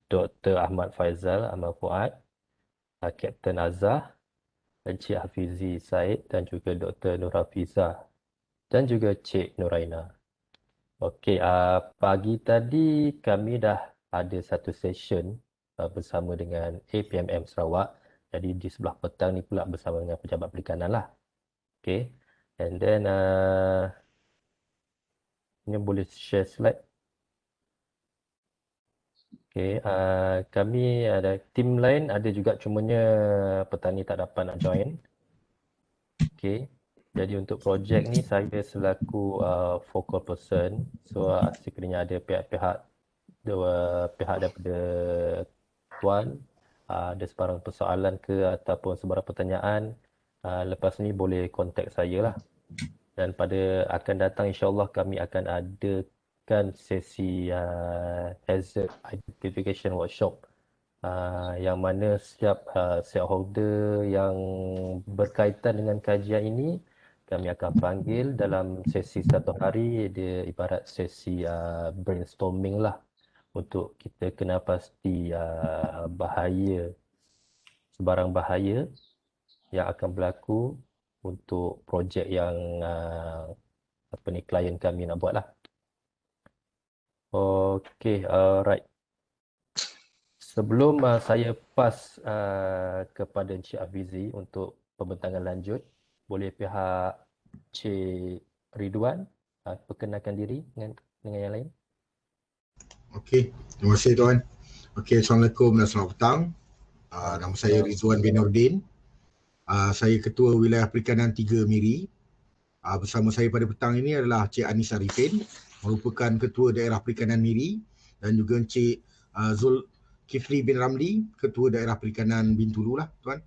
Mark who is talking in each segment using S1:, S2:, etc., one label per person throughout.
S1: Dr. Ahmad Faizal Ahmad Fuad, Kapten Azhar, Encik Hafizi Said dan juga Dr. Nur Hafizah dan juga Cik Nuraina. Okey, pagi tadi kami dah ada satu session bersama dengan APMM Sarawak. Jadi di sebelah petang ni pula bersama dengan pejabat perikanan lah. Okey. And then ini boleh share slide. Okey, kami ada tim lain ada juga, cumanya petani tak dapat nak join. Okey. Jadi untuk projek ni saya selaku focal person. So sekiranya ada pihak-pihak daripada tuan ada sebarang persoalan ke ataupun sebarang pertanyaan, lepas ni boleh contact saya lah. Dan pada akan datang insya-Allah kami akan adakan sesi hazard identification workshop, yang mana setiap stakeholder yang berkaitan dengan kajian ini kami akan panggil dalam sesi satu hari. Dia ibarat sesi brainstorming lah, untuk kita kena pasti sebarang bahaya yang akan berlaku untuk projek yang klien kami nak buat lah. Okey, alright. Sebelum saya pass kepada Encik Hafizi untuk pembentangan lanjut, boleh pihak Cik Ridwan perkenalkan diri dengan yang lain.
S2: Okey, terima kasih Tuan. Okey, Assalamualaikum dan selamat petang. Nama saya Rizwan bin Nordin. Saya Ketua Wilayah Perikanan 3 Miri. Bersama saya pada petang ini adalah Cik Anis Arifin, merupakan Ketua Daerah Perikanan Miri, dan juga Cik Zulkifli bin Ramli, Ketua Daerah Perikanan Bintulu lah Tuan.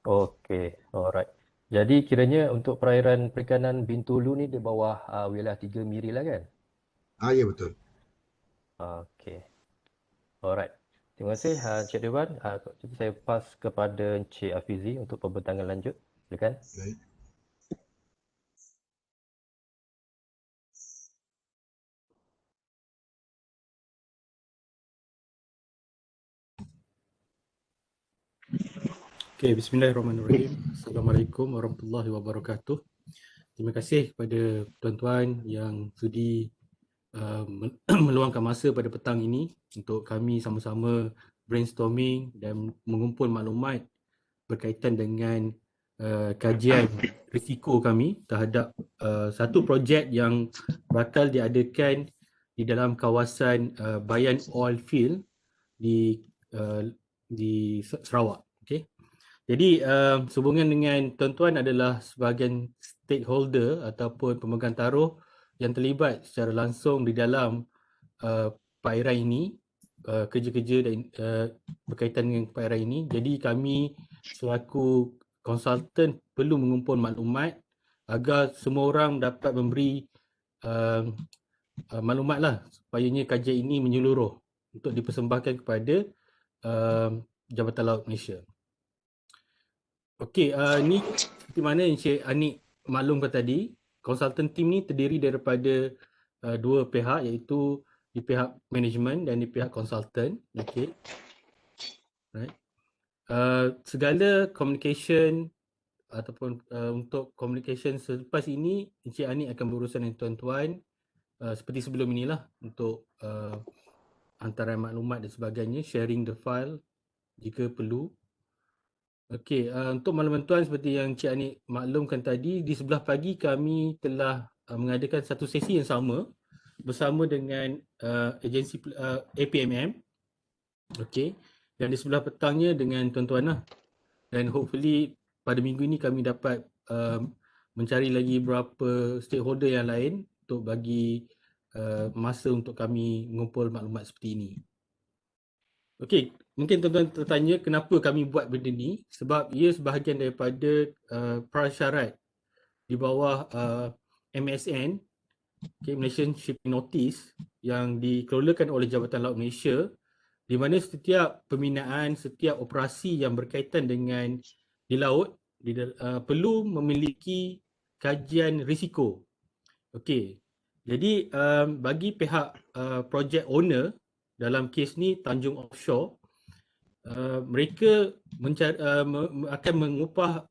S1: Okey, alright. Jadi kiranya untuk perairan perikanan Bintulu ni di bawah wilayah 3 Miri lah kan?
S2: Ya betul.
S1: Okey. Alright. Terima kasih Encik Dewan. Jadi saya pass kepada Encik Hafizi untuk pembentangan lanjut. Silakan.
S2: Baik.
S3: Okay, bismillahirrahmanirrahim. Assalamualaikum warahmatullahi wabarakatuh. Terima kasih kepada tuan-tuan yang sudi meluangkan masa pada petang ini untuk kami sama-sama brainstorming dan mengumpul maklumat berkaitan dengan kajian risiko kami terhadap satu projek yang bakal diadakan di dalam kawasan Bayan Oil Field di Sarawak. Okay. Jadi sehubungan dengan tuan-tuan adalah sebahagian stakeholder ataupun pemegang taruh yang terlibat secara langsung di dalam perairan ini, kerja-kerja berkaitan dengan perairan ini. Jadi kami selaku konsultan perlu mengumpul maklumat agar semua orang dapat memberi maklumat lah, supayanya kajian ini menyeluruh untuk dipersembahkan kepada Jabatan Laut Malaysia. Okey, ni seperti mana Encik Anik maklumkan tadi, konsultan tim ni terdiri daripada dua pihak, iaitu di pihak management dan di pihak konsultan. Okey. Right. Segala communication ataupun untuk communication selepas ini, Encik Anik akan berurusan dengan tuan-tuan seperti sebelum inilah, untuk hantaran maklumat dan sebagainya, sharing the file jika perlu. Okey, untuk makluman tuan, seperti yang Cik Anik maklumkan tadi, di sebelah pagi kami telah mengadakan satu sesi yang sama bersama dengan agensi APMM. Okey, dan di sebelah petangnya dengan tuan-tuan lah. Dan hopefully pada minggu ini kami dapat mencari lagi beberapa stakeholder yang lain untuk bagi masa untuk kami mengumpul maklumat seperti ini. Okey, mungkin tuan-tuan tertanya kenapa kami buat benda ni, sebab ia sebahagian daripada prasyarat di bawah MSN, okay, Malaysian Shipping Notice, yang dikelolakan oleh Jabatan Laut Malaysia, di mana setiap pembinaan, setiap operasi yang berkaitan dengan di laut perlu memiliki kajian risiko. Okey, Jadi bagi pihak project owner dalam kes ni Tanjung Offshore, mereka akan mengupah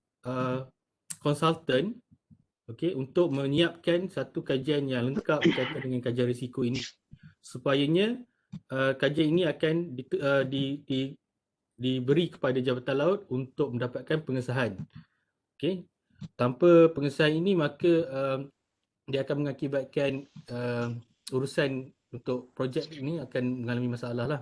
S3: konsultan untuk menyiapkan satu kajian yang lengkap berkaitan dengan kajian risiko ini. Supayanya kajian ini akan diberi kepada Jabatan Laut untuk mendapatkan pengesahan. Tanpa pengesahan ini maka dia akan mengakibatkan urusan untuk projek ini akan mengalami masalah lah.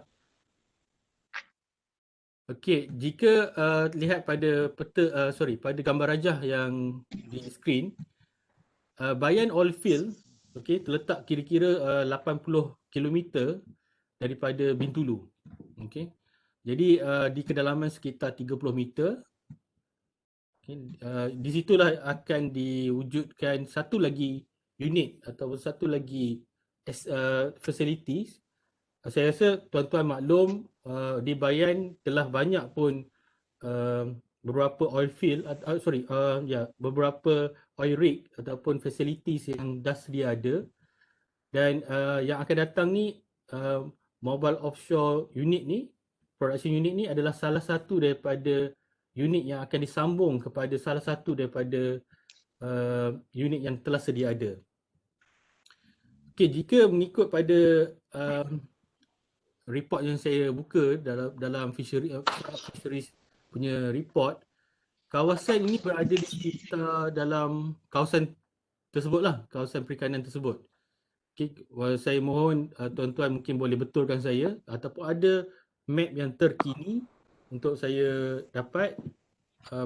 S3: Okey, jika lihat pada pada gambar rajah yang di skrin, Bayan Oilfield terletak kira-kira 80 km daripada Bintulu. Jadi di kedalaman sekitar 30 meter. Di situlah akan diwujudkan satu lagi unit ataupun satu lagi facilities. Saya rasa tuan-tuan maklum di Bayan telah banyak pun beberapa oil field beberapa oil rig ataupun facilities yang dah sedia ada, dan yang akan datang ni mobile offshore unit ni, production unit ni adalah salah satu daripada unit yang akan disambung kepada salah satu daripada unit yang telah sedia ada. Okey, jika mengikut pada report yang saya buka dalam fisheries punya report, kawasan ini berada di sekitar dalam kawasan tersebutlah, kawasan perikanan tersebut. Okay, saya mohon tuan-tuan mungkin boleh betulkan saya ataupun ada map yang terkini untuk saya dapat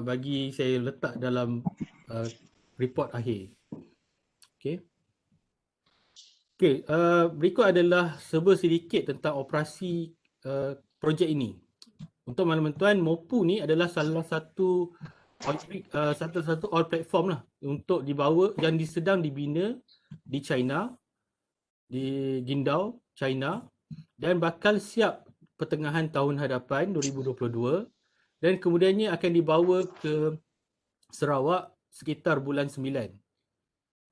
S3: bagi saya letak dalam report akhir. Okey. Okey, berikut adalah serba sedikit tentang operasi projek ini. Untuk makluman tuan, MOPU ni adalah salah satu oil platform lah untuk dibawa yang sedang dibina di China, di Qingdao, China, dan bakal siap pertengahan tahun hadapan 2022, dan kemudiannya akan dibawa ke Sarawak sekitar bulan 9.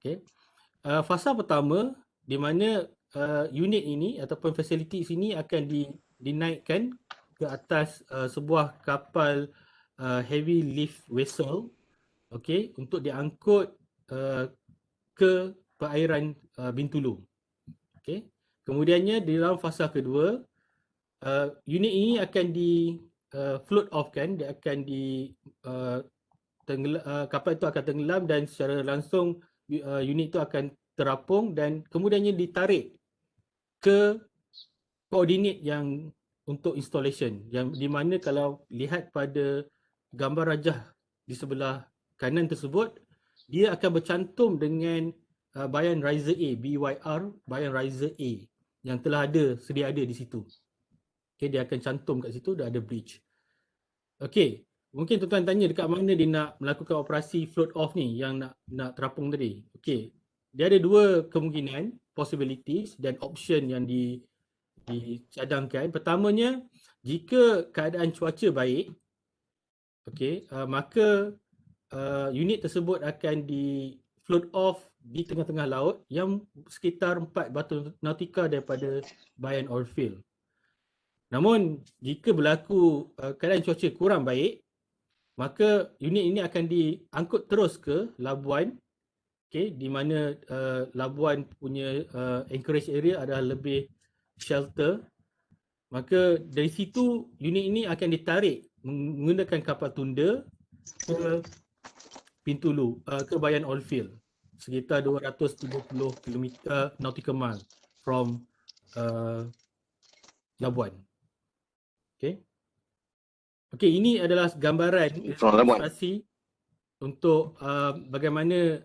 S3: Okay. Fasa pertama di mana unit ini ataupun facilities ini akan dinaikkan ke atas sebuah kapal heavy lift vessel, untuk diangkut ke perairan Bintulu. Kemudiannya di dalam fasa kedua, unit ini akan di float off kan, dia akan kapal itu akan tenggelam dan secara langsung unit itu akan terapung dan kemudiannya ditarik ke koordinat yang untuk installation, yang di mana kalau lihat pada gambar rajah di sebelah kanan tersebut, dia akan bercantum dengan Bayan Riser A, BYR Bayan Riser A yang telah sedia ada di situ. Dia akan cantum kat situ, dah ada bridge. Mungkin tuan-tuan tanya dekat mana dia nak melakukan operasi float off ni yang nak terapung tadi. Dia ada dua kemungkinan, possibilities dan option yang dicadangkan. Pertamanya, jika keadaan cuaca baik, maka unit tersebut akan di float off di tengah-tengah laut yang sekitar 4 batu nautika daripada Bayan Oilfield. Namun, jika berlaku keadaan cuaca kurang baik, maka unit ini akan diangkut terus ke Labuan, di mana Labuan punya anchorage area adalah lebih shelter. Maka dari situ unit ini akan ditarik menggunakan kapal tunda ke Bintulu, ke Bayan Oilfield, sekitar 230 km nautical mile from Labuan. Ini adalah gambaran ilustrasi untuk bagaimana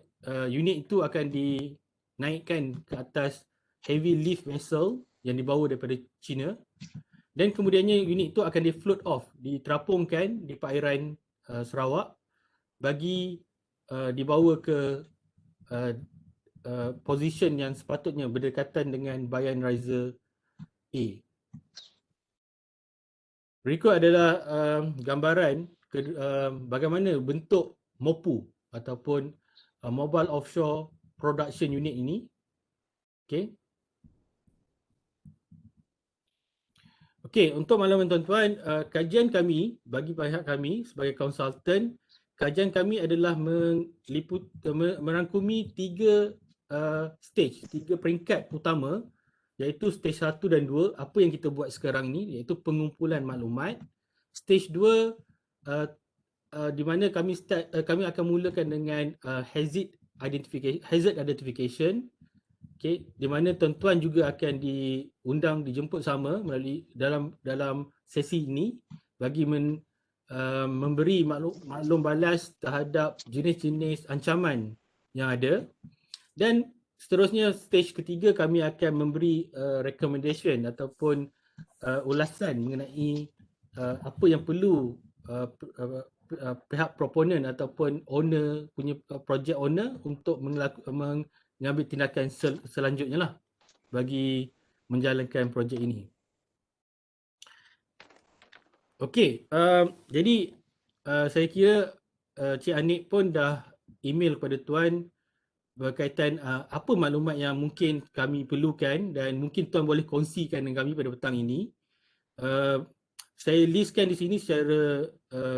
S3: unit itu akan dinaikkan ke atas heavy lift vessel yang dibawa daripada China, dan kemudiannya unit itu akan di-float off, diterapungkan di perairan Sarawak bagi dibawa ke position yang sepatutnya berdekatan dengan Bayan Riser A. Berikut adalah gambaran bagaimana bentuk MOPU ataupun Mobile Offshore Production Unit ini. Okey. Okey, untuk makluman tuan-tuan, kajian kami bagi pihak kami sebagai konsultan, kajian kami adalah merangkumi 3 stage, 3 peringkat utama, iaitu stage 1 dan 2. Apa yang kita buat sekarang ni iaitu pengumpulan maklumat. Stage 2 di mana kami akan mulakan dengan hazard identification. Okay, di mana tuan-tuan juga akan diundang, dijemput sama melalui dalam sesi ini bagi memberi maklum balas terhadap jenis-jenis ancaman yang ada. Dan seterusnya stage ketiga kami akan memberi recommendation ataupun ulasan mengenai apa yang perlu pihak proponent ataupun owner punya project owner untuk mengambil tindakan selanjutnya lah bagi menjalankan projek ini. Okey, jadi saya kira Cik Anik pun dah email kepada tuan berkaitan apa maklumat yang mungkin kami perlukan dan mungkin tuan boleh kongsikan dengan kami pada petang ini. Saya listkan di sini secara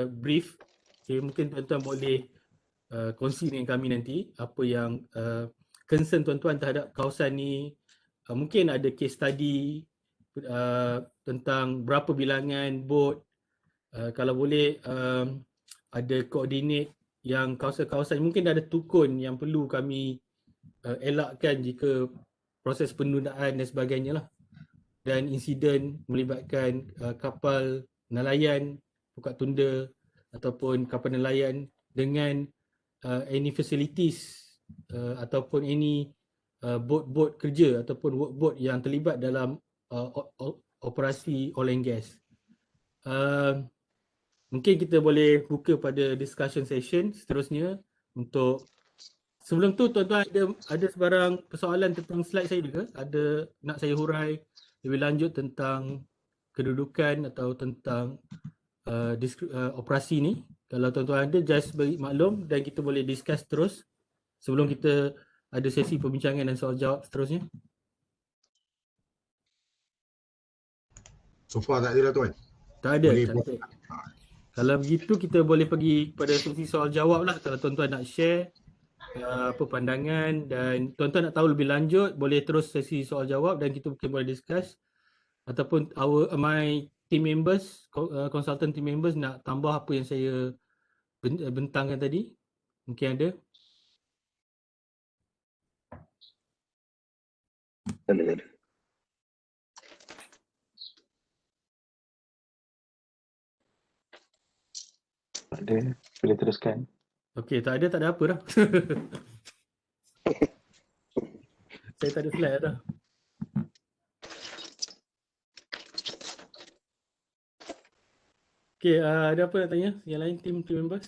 S3: brief. Okay, mungkin tuan-tuan boleh kongsi dengan kami nanti apa yang concern tuan-tuan terhadap kawasan ni. Mungkin ada case study tentang berapa bilangan bot, kalau boleh ada koordinat yang kawasan-kawasan, mungkin ada tukun yang perlu kami elakkan jika proses penundaan dan sebagainya lah, dan insiden melibatkan kapal nelayan buka tunda ataupun kapal nelayan dengan any facilities ataupun any bot-bot kerja ataupun workboat yang terlibat dalam operasi oil and gas. Mungkin kita boleh buka pada discussion session seterusnya. Untuk sebelum tu tuan-tuan ada sebarang persoalan tentang slide saya ke? Ada nak saya hurai lebih lanjut tentang kedudukan atau tentang operasi ni? Kalau tuan-tuan ada, just beri maklum dan kita boleh discuss terus sebelum kita ada sesi perbincangan dan soal jawab seterusnya.
S2: So far tak ada lah tuan.
S3: Tak ada,
S2: Boleh
S3: cantik. Kalau begitu kita boleh pergi pada sesi soal jawab lah. Kalau tuan-tuan nak share apa pandangan dan tuan-tuan nak tahu lebih lanjut, boleh terus sesi soal jawab dan kita mungkin boleh discuss. Ataupun my team members, consultant team members nak tambah apa yang saya bentangkan tadi, mungkin ada.
S4: Ada, boleh teruskan.
S3: Okey, tak ada apa dah. Saya tak ada slide dah. Okey, ada apa nak tanya? Yang lain team members?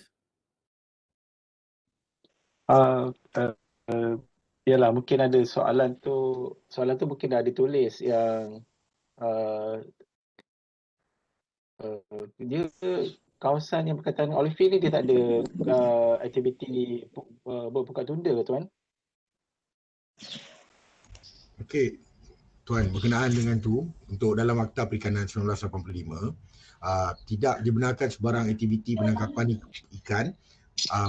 S4: Yalah, mungkin ada soalan tu mungkin dah ditulis yang dia kawasan yang berkaitan oil field ni dia tak ada aktiviti buka tunda ke tuan?
S2: Okey, tuan, berkenaan dengan tu, untuk dalam Akta Perikanan 1985, tidak dibenarkan sebarang aktiviti penangkapan ikan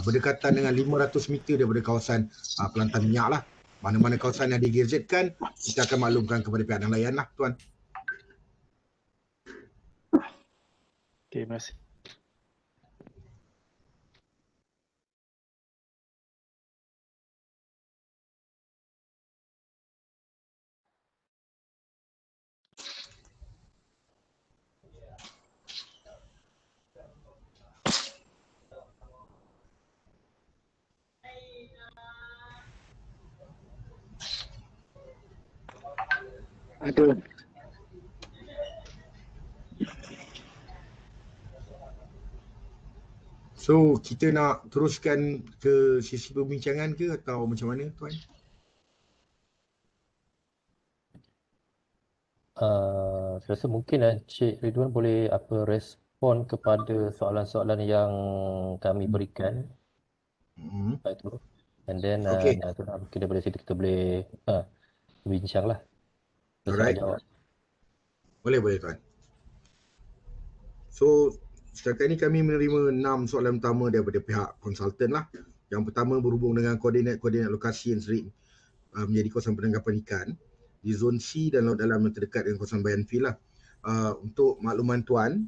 S2: berdekatan dengan 500 meter daripada kawasan pelantan minyak lah. Mana-mana kawasan yang digazetkan, kita akan maklumkan kepada pihak nelayan lah, tuan.
S4: Okey, terima kasih. Ada.
S2: So, kita nak teruskan ke sesi perbincangan ke atau macam mana, tuan?
S1: Saya rasa mungkin Encik Ridwan boleh respon kepada soalan-soalan yang kami berikan. Itu. And then
S2: Okay.
S1: mungkin daripada situ kita boleh bincang lah. Soal
S2: Alright.
S1: jawab.
S2: Boleh tuan. So setakat ini kami menerima 6 soalan utama daripada pihak konsultan lah. Yang pertama berhubung dengan koordinat lokasi yang sering menjadi kawasan penangkapan ikan di zon C dan laut dalam yang terdekat dengan kawasan Bayanfi lah. Untuk makluman tuan,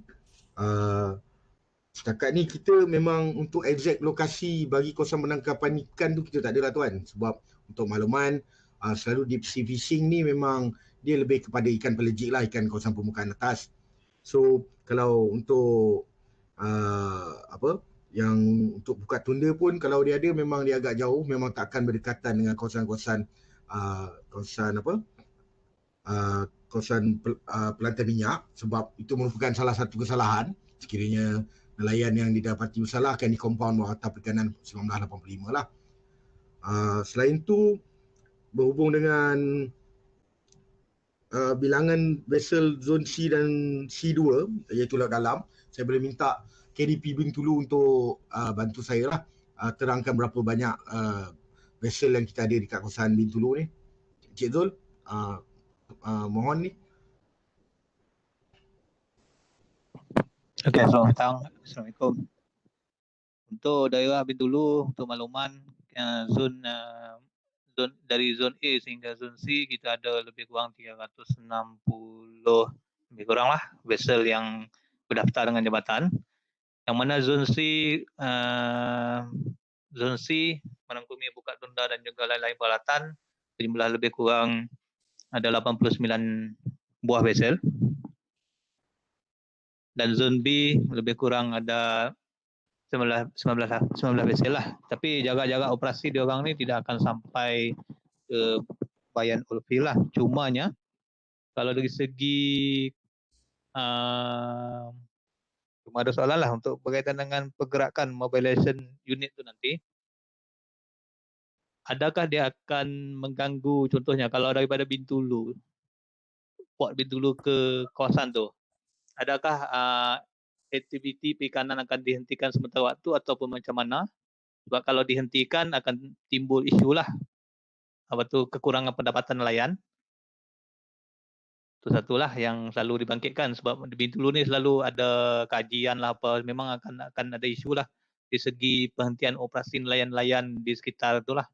S2: setakat ni kita memang untuk exact lokasi bagi kawasan penangkapan ikan tu kita tak ada lah tuan. Sebab untuk makluman, selalu deep sea fishing ni memang dia lebih kepada ikan pelagik lah, ikan kawasan permukaan atas. So kalau untuk yang untuk buka tunda pun kalau dia ada memang dia agak jauh, memang takkan berdekatan dengan kawasan-kawasan pelantar minyak, sebab itu merupakan salah satu kesalahan. Sekiranya nelayan yang didapati bersalah akan dikompaun bawah Akta Perikanan 1985 lah. Selain itu berhubung dengan bilangan vessel zon C dan C2 iaitu laut dalam, saya boleh minta KDP Bintulu untuk bantu saya lah terangkan berapa banyak vessel yang kita ada di kawasan Bintulu ni. Cik Zul, mohon ni.
S5: Okey, selamat petang. Assalamualaikum. Untuk daerah Bintulu, untuk makluman zon dari zon A sehingga zon C kita ada lebih kurang 360 lebih kurang lah vessel yang berdaftar dengan jabatan. Yang mana zon C merangkumi buka tunda dan juga lain-lain peralatan, jumlah lebih kurang ada 89 buah vessel. Dan zon B lebih kurang ada 19 vessel lah. Tapi jarak-jarak operasi diorang ni tidak akan sampai ke Bayan Ulfi lah. Cumanya kalau dari segi cuma ada soalan lah untuk berkaitan dengan pergerakan mobilization unit tu nanti. Adakah dia akan mengganggu, contohnya kalau daripada Bintulu, port Bintulu ke kawasan tu, adakah aktiviti perikanan akan dihentikan sementara waktu ataupun macam mana? Sebab kalau dihentikan akan timbul isu lah. Apa tu, kekurangan pendapatan nelayan. Itu satulah yang selalu dibangkitkan sebab di Bintulu ni selalu ada kajian lah apa, memang akan ada isu lah di segi penghentian operasi nelayan-nelayan di sekitar itulah.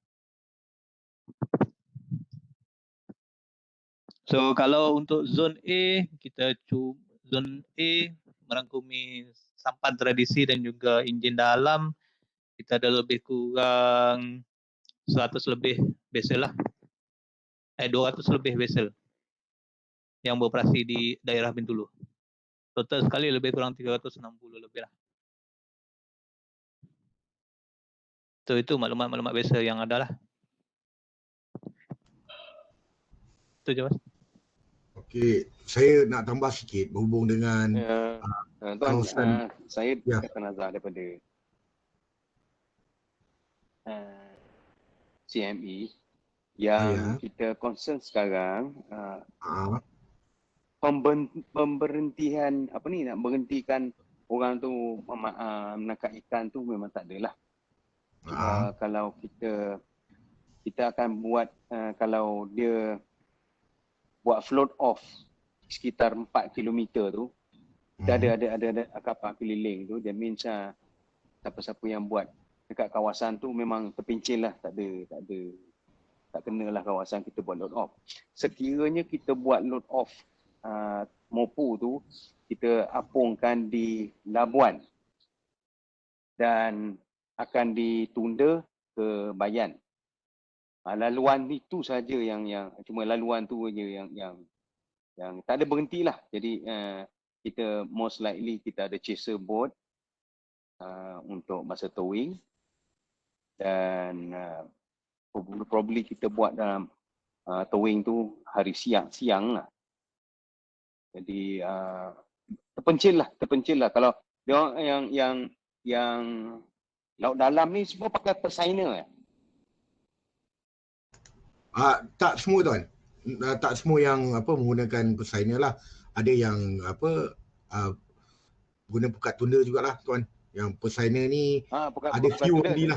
S5: So kalau untuk zon A, zon A merangkumi sampan tradisi dan juga enjin dalam, kita ada lebih kurang 100 lebih vessel lah. 200 lebih vessel yang beroperasi di daerah Bintulu. Total sekali lebih kurang 360 lebih lah. So itu maklumat-maklumat vessel yang ada lah. Itu je Mas.
S2: Okey, saya nak tambah sikit berhubung dengan
S6: Tuan, saya Kata Nazar daripada CME yang kita concern sekarang pemberhentian nak berhentikan orang tu menangkap ikan tu memang tak adalah. Kalau kita akan buat kalau dia buat float off sekitar 4 km tu, kita ada kapal keliling tu, that means siapa-siapa yang buat dekat kawasan tu memang terpencil lah, tak kenalah kawasan kita buat load off. Sekiranya kita buat load off mopu tu, kita apungkan di Labuan dan akan ditunda ke Bayan. Laluan itu saja yang cuma laluan tu je yang tak ada berhentilah. Jadi kita most likely kita ada chaser boat untuk masa towing, dan probably kita buat dalam towing tu hari siang lah. Jadi terpencil lah. Kalau dia yang laut dalam ni semua pakai persainer ya.
S2: Tak semua tuan. Tak semua yang menggunakan persainer lah. Ada yang guna pukat tunda jugalah tuan. Yang persainer ni ada few only lah.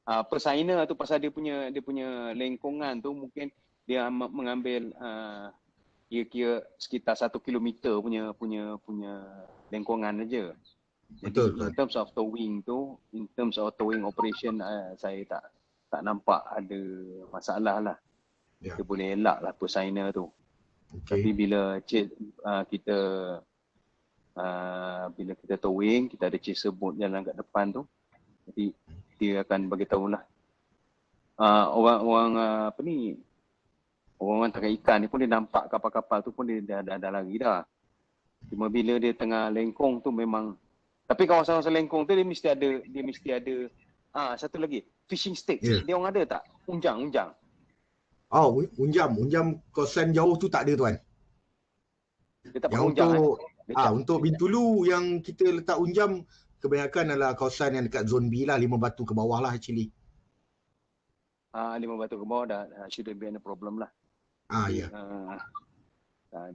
S6: Persainer tu pasal dia punya lengkungan tu mungkin dia mengambil kira-kira sekitar 1 kilometer punya lengkungan aja. Jadi
S2: Betul,
S6: in terms of towing tu, in terms of towing operation, saya tak nampak ada masalah lah.
S2: Ya.
S6: Kita boleh elak lah persainer tu. Tapi
S2: Okey.
S6: bila kita towing, kita ada chaser boat jalan kat depan tu, jadi dia akan bagi tahulah. Orang tangkap ikan ni pun dia nampak kapal-kapal tu pun dia dah lari dah. Cuma bila dia tengah lengkung tu memang, tapi kawasan-kawasan lengkung tu dia mesti ada satu lagi, fishing sticks.
S2: Ya.
S6: Dia orang ada tak? Unjang.
S2: Oh, unjam kawasan jauh tu tak ada tuan.
S6: Dia tak pakai
S2: Yang
S6: unjang.
S2: untuk Bintulu yang kita letak unjam kebanyakan adalah kawasan yang dekat zon B lah, 5 batu ke bawah lah actually.
S6: 5 batu ke bawah dah shouldn't be any problem lah.
S2: Ya.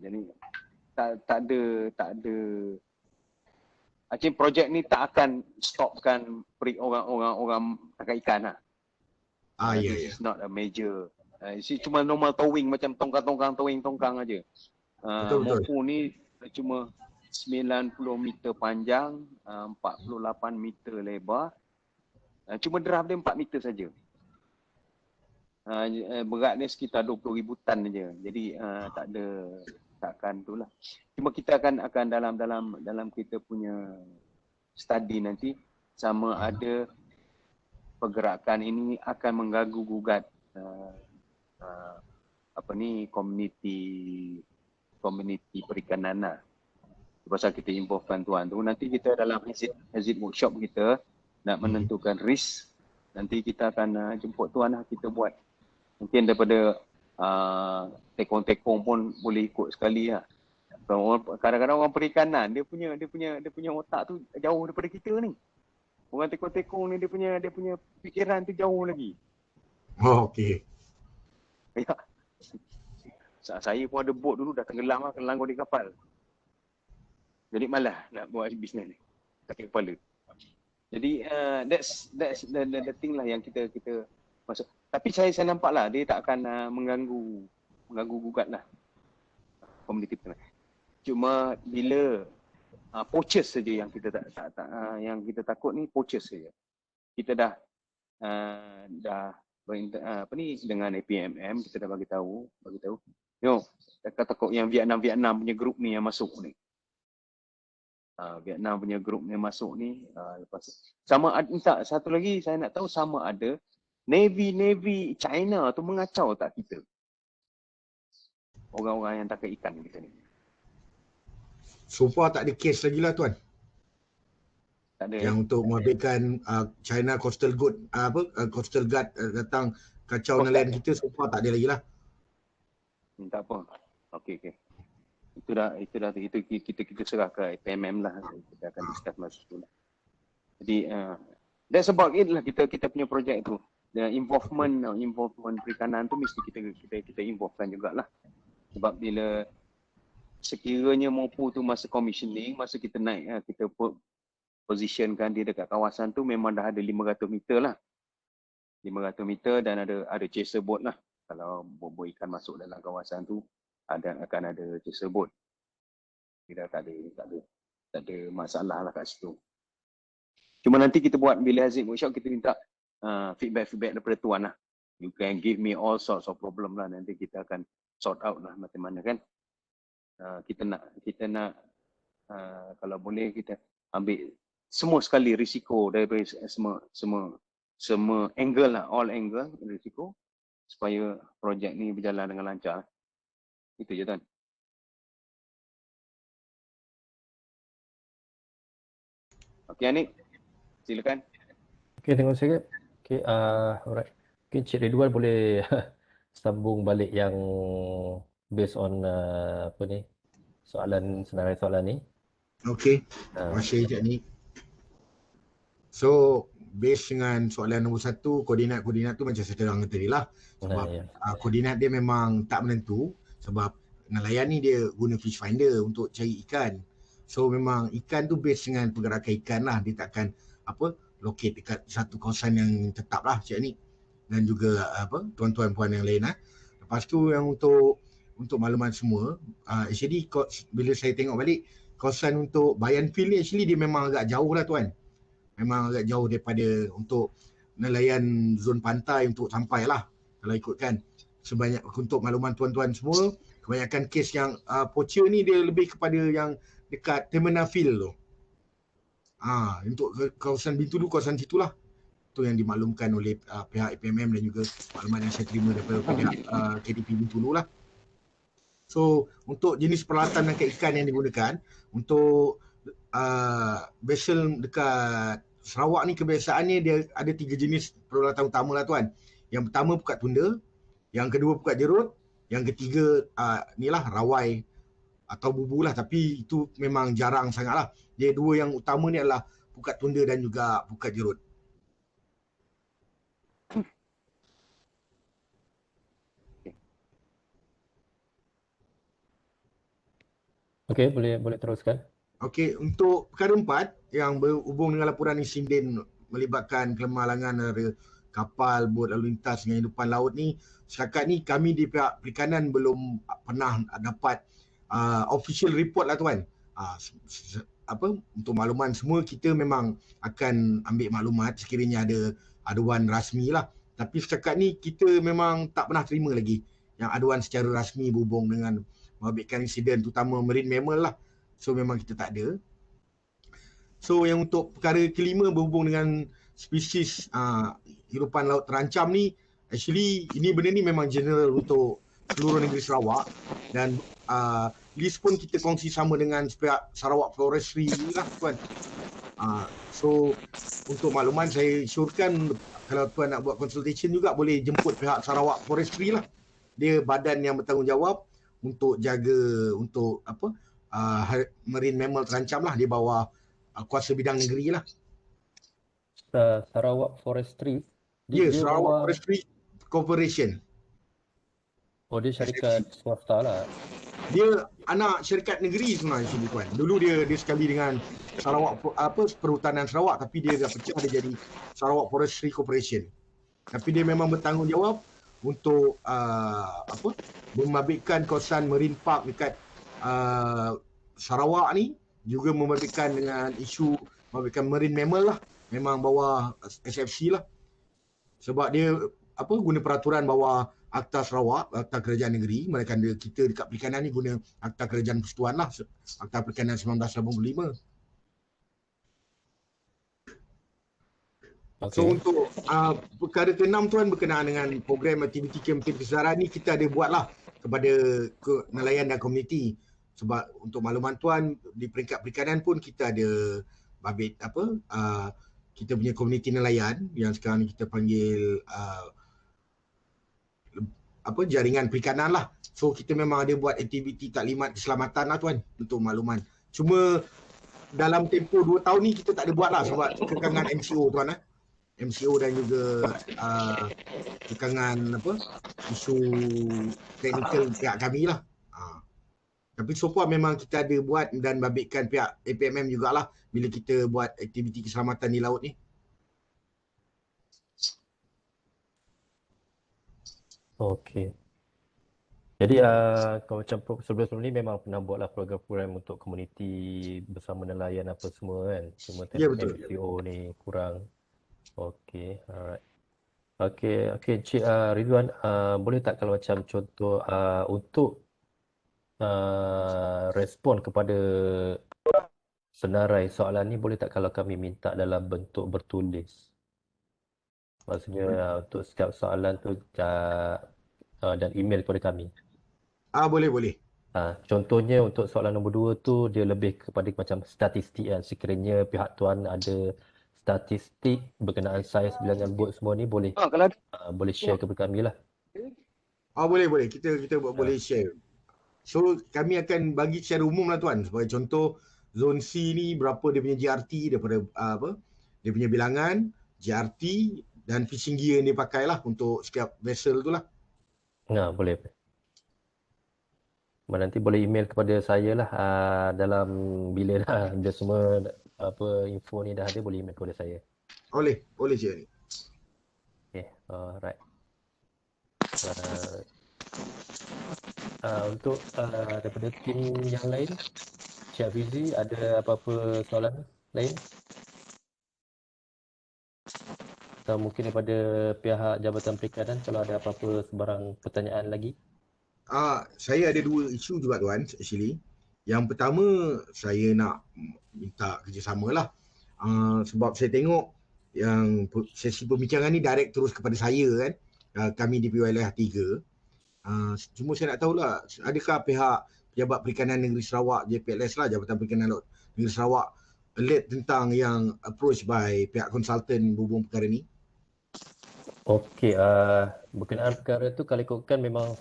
S6: Jadi tak ada. Actually projek ni tak akan stopkan orang tangkap ikan lah.
S2: Ya.
S6: This is not a major. Cuma normal towing macam tongkang aja.
S2: Betul.
S6: Mopu ni cuma 90 meter panjang, 48 meter lebar. Cuma draft dia 4 meter saja. Berat dia sekitar 20,000 tan aja. Jadi takkan itulah. Cuma kita akan dalam kita punya study nanti sama ada pergerakan ini akan mengganggu gugat komuniti perikanan lah. Pasal kita involvekan tuan tu, nanti kita dalam hazard workshop kita nak menentukan risk, nanti kita akan jemput tuan lah, kita buat. Mungkin daripada tekong-tekong pun boleh ikut sekali lah. Kadang-kadang orang perikanan dia punya otak tu jauh daripada kita ni. Orang tekong-tekong ni dia punya fikiran tu jauh lagi.
S2: Oh, okey.
S6: Ya. Saya pun ada boat dulu dah tenggelam lah, kelanggar di kapal. Jadi malah nak buat bisnes ni. Sakit kepala. Jadi that's the thing lah yang kita masuk. Tapi saya nampak lah dia tak akan mengganggu gugat lah komuniti kita. Cuma bila poachers saja yang kita yang kita takut ni, poachers saja. Kita dah dengan APMM kita dah bagi tahu. Takut yang Vietnam punya grup ni yang masuk ni. Vietnam punya grup ni masuk ni, lepas sama ada satu lagi saya nak tahu, sama ada Navy China tu mengacau tak kita? Orang-orang yang tangkap ikan kita ni.
S2: So far tak ada kes lagi lah tuan.
S6: Tak ada.
S2: Yang untuk menghabiskan China Coastal Guard datang kacau nelayan kita, so far tak ada lagi lah.
S6: Tak apa. Okey. Itu kita serah ke APMM lah. Kita akan discuss masa tu lah. Jadi that's about it lah kita punya projek tu. Dan involvement perikanan tu mesti kita involvekan jugalah. Sebab bila sekiranya Mopu tu masa commissioning, masa kita naik, kita positionkan dia dekat kawasan tu, memang dah ada 500 meter lah. 500 meter dan ada chaser boat lah. Kalau buat ikan masuk dalam kawasan tu, akan ada chaser boat. Tidak tak ada masalah lah kat situ. Cuma nanti kita buat bila hazard workshop, kita minta feedback daripada tuan lah. You can give me all sorts of problem lah. Nanti kita akan sort out lah macam mana kan. Kita nak kalau boleh kita ambil semua sekali risiko daripada semua angle lah, all angle risiko, supaya projek ni berjalan dengan lancar. Itu je tuan. Okey Anik, silakan.
S1: Okey, tengok sikit. Okey, alright. Mungkin Cik Ridwan boleh sambung balik yang based on senarai soalan ni.
S2: Okey. Terima kasih Cik Nik. So, based dengan soalan nombor 1, koordinat tu macam saya terang tadi lah. Sebab koordinat dia memang tak menentu. Sebab nelayan ni dia guna fish finder untuk cari ikan. So memang ikan tu based dengan pergerakan ikan lah. Dia takkan locate dekat satu kawasan yang tetap lah Cik Anik dan juga tuan-tuan puan yang lain lah. Lepas tu yang untuk makluman semua, actually bila saya tengok balik kawasan untuk Bayan Field ni actually dia memang agak jauh lah tuan. Memang agak jauh daripada untuk nelayan zon pantai untuk sampai lah kalau ikutkan. Sebanyak untuk makluman tuan-tuan semua, kebanyakan kes yang poacher ni dia lebih kepada yang dekat terminal field tu. Untuk kawasan Bintulu, kawasan situlah. Itu yang dimaklumkan oleh pihak APMM dan juga makluman yang saya terima daripada pihak KDP Bintulu lah. So untuk jenis peralatan nangkap ikan yang digunakan untuk vessel dekat Sarawak ni kebiasaannya dia ada 3 jenis peralatan utama lah tuan. Yang pertama pukat tunda, yang kedua pukat jerut, yang ketiga ni lah rawai atau bubu lah, tapi itu memang jarang sangat lah. Dia dua yang utama ni adalah pukat tunda dan juga pukat jerut.
S1: Okey, boleh teruskan.
S2: Okey, untuk perkara 4 yang berhubung dengan laporan insiden melibatkan kelemalangan kapal, bot lalu lintas dengan hidupan laut ni, setakat ni kami di pihak perikanan belum pernah dapat official report lah tuan. Untuk makluman semua kita memang akan ambil maklumat sekiranya ada aduan rasmi lah. Tapi setakat ni kita memang tak pernah terima lagi yang aduan secara rasmi berhubung dengan membabitkan insiden terutama marine mammal lah. So memang kita tak ada. So yang untuk perkara kelima berhubung dengan spesies hidupan laut terancam ni, actually benda ni memang general untuk seluruh negeri Sarawak dan list pun kita kongsi sama dengan pihak Sarawak Forestry lah tuan. So untuk makluman saya syorkan kalau tuan nak buat consultation juga boleh jemput pihak Sarawak Forestry lah. Dia badan yang bertanggungjawab untuk jaga untuk marine mammal terancam lah di bawah kuasa bidang negeri lah.
S1: Sarawak Forestry.
S2: Ya, Sarawak Forestry Corporation.
S1: Oh, dia syarikat swasta lah.
S2: Dia anak syarikat negeri sebenarnya sini tuan. Dulu dia sekali dengan Sarawak Perhutanan Sarawak, tapi dia dah pecah dia jadi Sarawak Forestry Corporation. Tapi dia memang bertanggungjawab untuk membabitkan kawasan marine park dekat Sarawak ni, juga membabitkan dengan isu membabitkan marine mammal lah. Memang bawah SFC lah. Sebab dia guna peraturan bawah Akta Sarawak, Akta Kerajaan Negeri, manakala kita dekat perikanan ni guna Akta Kerajaan Persekutuan lah, Akta Perikanan 1985. Okay. So untuk perkara ke-6 tuan berkenaan dengan program aktiviti kempen kesedaran ni kita ada buat lah kepada nelayan dan komuniti. Sebab untuk makluman tuan di peringkat perikanan pun kita ada babit kita punya komuniti nelayan yang sekarang ni kita panggil jaringan perikanan lah. So kita memang ada buat aktiviti taklimat keselamatan lah tuan untuk makluman. Cuma dalam tempoh 2 tahun ni kita tak ada buat lah sebab kekangan MCO tuan MCO dan juga kekangan isu teknikal pihak kami lah. Tapi so far memang kita ada buat dan babitkan pihak APMM jugalah bila kita buat aktiviti keselamatan di laut ni.
S1: Okey. Jadi kalau macam sebelum ni memang pernah buatlah program-program untuk komuniti bersama nelayan apa semua kan. Cuma MCO ni kurang. Okey, alright. Okey Cik Ridwan, boleh tak kalau macam contoh untuk respon kepada senarai soalan ni boleh tak kalau kami minta dalam bentuk bertulis? Maksudnya untuk setiap soalan tu dan email kepada kami.
S2: Boleh.
S1: Contohnya untuk soalan nombor 2 tu dia lebih kepada macam statistik kan. Sekiranya pihak tuan ada statistik berkenaan saiz bilangan bot semua ni boleh boleh share kepada kami lah.
S2: Boleh. Kita boleh share. So kami akan bagi secara umum lah tuan. Sebagai contoh zon C ni berapa dia punya GRT daripada dia punya bilangan, GRT dan fishing gear yang dia pakai lah untuk setiap vessel tu lah.
S1: Boleh. Nanti boleh email kepada saya lah dalam bila dah semua info ni dah ada boleh email kepada saya.
S2: Boleh je ni.
S1: Okay, alright. Untuk daripada tim yang lain, Cik Hafizi, ada apa-apa soalan lain? Atau mungkin daripada pihak Jabatan Perikanan kalau ada apa-apa sebarang pertanyaan lagi?
S2: Saya ada 2 isu juga tuan actually. Yang pertama saya nak minta kerjasama lah. Sebab saya tengok yang sesi pembincangan ni direct terus kepada saya kan. Kami di wilayah 3. Cuma saya nak tahulah adakah pihak Pejabat Perikanan Negeri Sarawak JPLS lah, Jabatan Perikanan Laut Negeri Sarawak alert tentang yang approach by pihak konsultan berhubung perkara ni?
S1: Okey, berkenaan perkara tu kalau ikutkan memang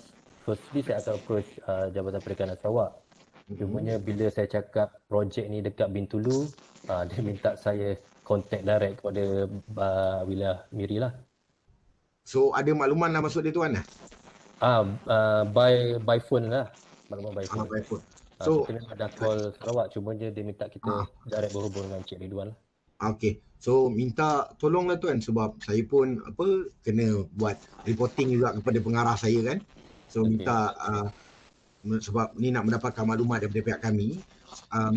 S1: firstly saya akan approach Jabatan Perikanan Sarawak. Cumanya bila saya cakap projek ni dekat Bintulu, dia minta saya contact direct kepada wilayah Miri lah.
S2: So ada makluman lah masuk dia tuan lah?
S1: By phone lah. Makluman by phone.
S2: By phone.
S1: So kita memang dah call Sarawak, cumanya dia minta kita direct berhubung dengan Cik Ridwan lah.
S2: Okey. So minta tolonglah tuan sebab saya pun kena buat reporting juga kepada pengarah saya kan. So minta sebab ni nak mendapatkan maklumat daripada pihak kami,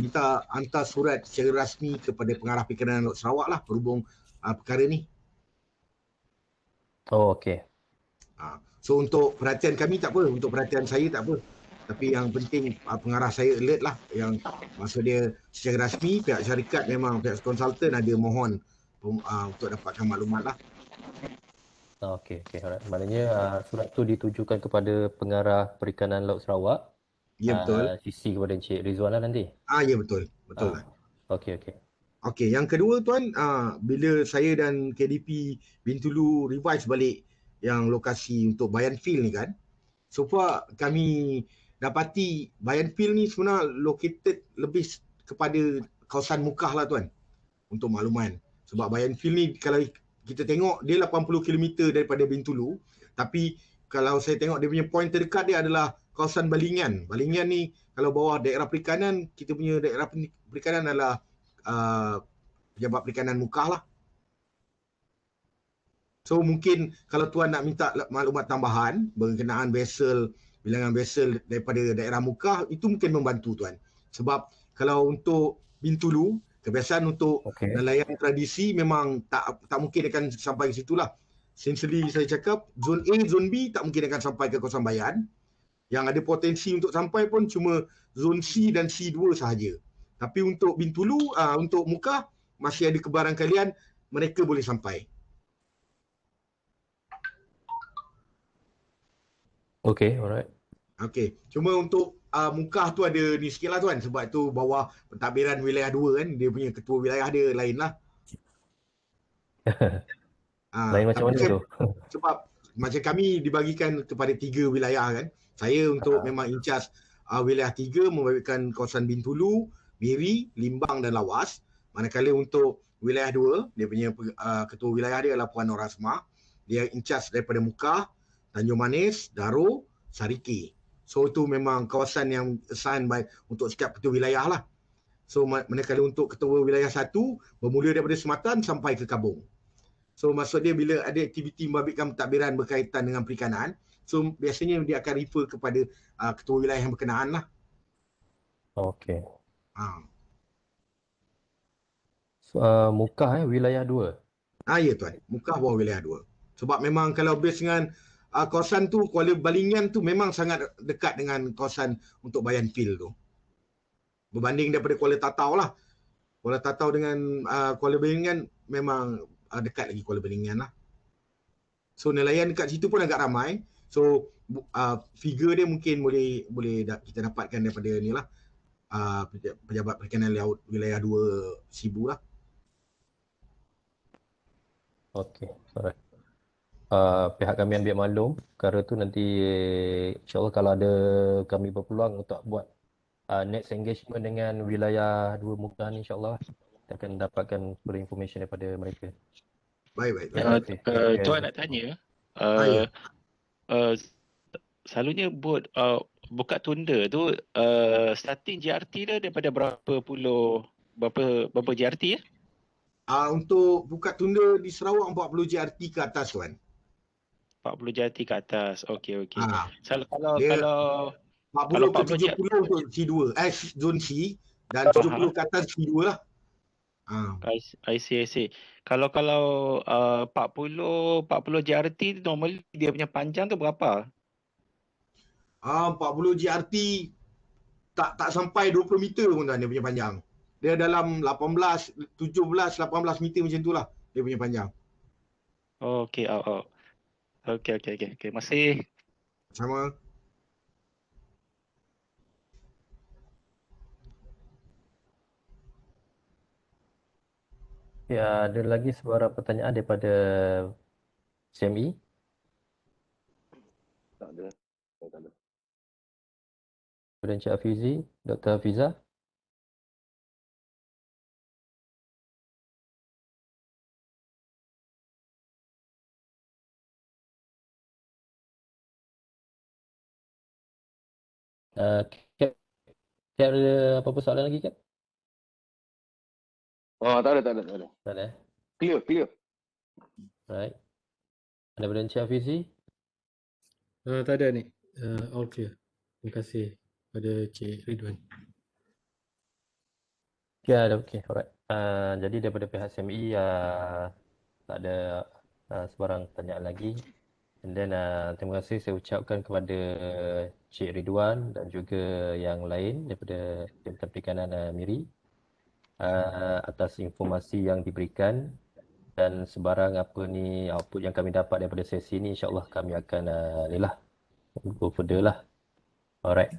S2: minta hantar surat secara rasmi kepada pengarah Perikanan Laut Sarawak lah berhubung perkara ni.
S1: Oh okey.
S2: So untuk perhatian kami tak apa, untuk perhatian saya tak apa. Tapi yang penting pengarah saya alert lah. Yang maksud dia secara rasmi pihak syarikat memang pihak konsultan ada mohon untuk dapatkan maklumat lah.
S1: Okey, alright. Maknanya surat tu ditujukan kepada pengarah Perikanan Laut Sarawak.
S2: Ya betul.
S1: CC kepada Encik Rizwan lah nanti.
S2: Ya betul. Betul lah.
S1: Okey.
S2: Okey, yang kedua tuan, bila saya dan KDP Bintulu revise balik yang lokasi untuk Bayan Field ni kan. So far kami dapati Bayan Field ni sebenarnya located lebih kepada kawasan Mukah lah tuan. Untuk makluman. Sebab Bayan Field ni kalau kita tengok dia 80 km daripada Bintulu. Tapi kalau saya tengok dia punya point terdekat dia adalah kawasan Balingan. Balingan ni kalau bawah daerah perikanan, kita punya daerah perikanan adalah Pejabat Perikanan Mukah lah. So mungkin kalau tuan nak minta maklumat tambahan berkenaan vessel, bilangan vessel daripada daerah Mukah, itu mungkin membantu tuan. Sebab kalau untuk Bintulu, kebiasaan untuk nelayan tradisi memang tak mungkin akan sampai ke situ lah. Essentially saya cakap zon A, zon B tak mungkin akan sampai ke kawasan Bayan. Yang ada potensi untuk sampai pun cuma zon C dan C2 sahaja. Tapi untuk Bintulu, untuk Mukah masih ada kebarangkalian mereka boleh sampai.
S1: Okey, alright.
S2: Okey, cuma untuk Mukah tu ada ni sikit lah tuan. Sebab tu bawah pentadbiran wilayah 2 kan. Dia punya ketua wilayah dia lain lah.
S1: Lain macam mana tu?
S2: Sebab macam kami dibagikan kepada 3 wilayah kan. Saya untuk memang in charge wilayah 3 membagikan kawasan Bintulu, Miri, Limbang dan Lawas. Manakala untuk wilayah 2, dia punya ketua wilayah dia adalah Puan Nur Asmah. Dia in charge daripada Mukah, Tanjung Manis, Daro, Sariki. So itu memang kawasan yang assign untuk setiap ketua wilayah lah. So manakala untuk ketua wilayah 1 bermula daripada Sematan sampai ke Kabung. So maksud dia bila ada aktiviti membabitkan pentadbiran berkaitan dengan perikanan, so biasanya dia akan refer kepada ketua wilayah yang berkenaan lah.
S1: Okey. Mukah wilayah 2.
S2: Ya tuan, Mukah bawah wilayah 2. Sebab memang kalau base dengan kawasan tu, Kuala Balingan tu memang sangat dekat dengan kawasan untuk Bayan Field tu. Berbanding daripada Kuala Tatau lah. Kuala Tatau dengan Kuala Balingan memang dekat lagi Kuala Balingan lah. So nelayan dekat situ pun agak ramai. So figure dia mungkin boleh kita dapatkan daripada ni lah. Pejabat Perikanan Laut wilayah 2 Sibu lah.
S1: Okey, alright. Pihak kami ambil maklum perkara tu nanti insyaAllah kalau ada kami berpeluang untuk buat next engagement dengan wilayah 2 Mukah ni insyaAllah kita akan dapatkan further information daripada mereka.
S2: Baik.
S7: Tuan nak tanya, selalunya bot buka tunda tu starting JRT dia daripada berapa JRT ya?
S2: Untuk buka tunda di Sarawak 40 JRT ke atas tuan.
S7: 40 JRT ke atas. Okey.
S2: Ah,
S7: Kalau
S2: dia
S7: kalau
S2: 40 ke
S7: 40 JRT,
S2: 70 untuk C2, zon C, dan 70 ke atas C2 lah.
S7: I see. Kalau 40 JRT normally dia punya panjang tu berapa?
S2: 40 JRT tak sampai 20 meter pun tuan dia punya panjang. Dia dalam 18, 17, 18 meter macam tu lah dia punya panjang.
S7: Okey. Okey. Masih.
S2: Sama.
S1: Ya, ada lagi sebarang pertanyaan daripada CME?
S6: Tak ada.
S1: Daripada Encik Hafizi, Dr. Hafiza? Cap, ada apa-apa soalan lagi, Cap?
S6: Oh, tak ada.
S1: Tak ada.
S6: Clear.
S1: Right. Daripada Encik Hafizi?
S3: Tak ada ni. All clear. Terima kasih pada Cik Ridwan.
S1: Ya, okey. Alright. Jadi daripada pihak CME tak ada sebarang pertanyaan lagi. And then terima kasih saya ucapkan kepada Cik Ridwan dan juga yang lain daripada Jabatan Perikanan MIRI atas informasi yang diberikan, dan sebarang output yang kami dapat daripada sesi ini, insya-Allah kami akan go further lah. Alright.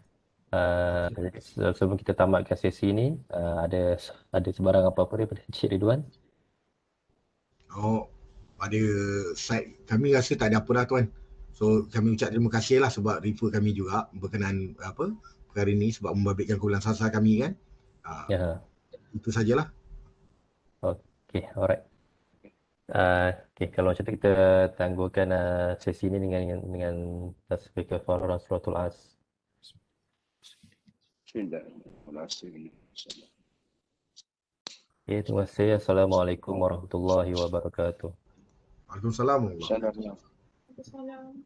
S1: Jadi sebelum kita tamatkan sesi ini, ada sebarang apa-apa daripada Cik Ridwan?
S2: Pada side kami rasa tak ada apa dah tuan. So kami ucap terima kasih lah sebab refer kami juga berkenaan perkara ini sebab membabitkan kumpulan sasar kami kan. Itu sajalah.
S1: Okey, alright. Okey, kalau macam tu kita tangguhkan sesi ini dengan tasbih kafarah suratul As. Okay, terima kasih. Assalamualaikum warahmatullahi wabarakatuh.
S2: Waalaikumsalam.
S6: Assalamualaikum.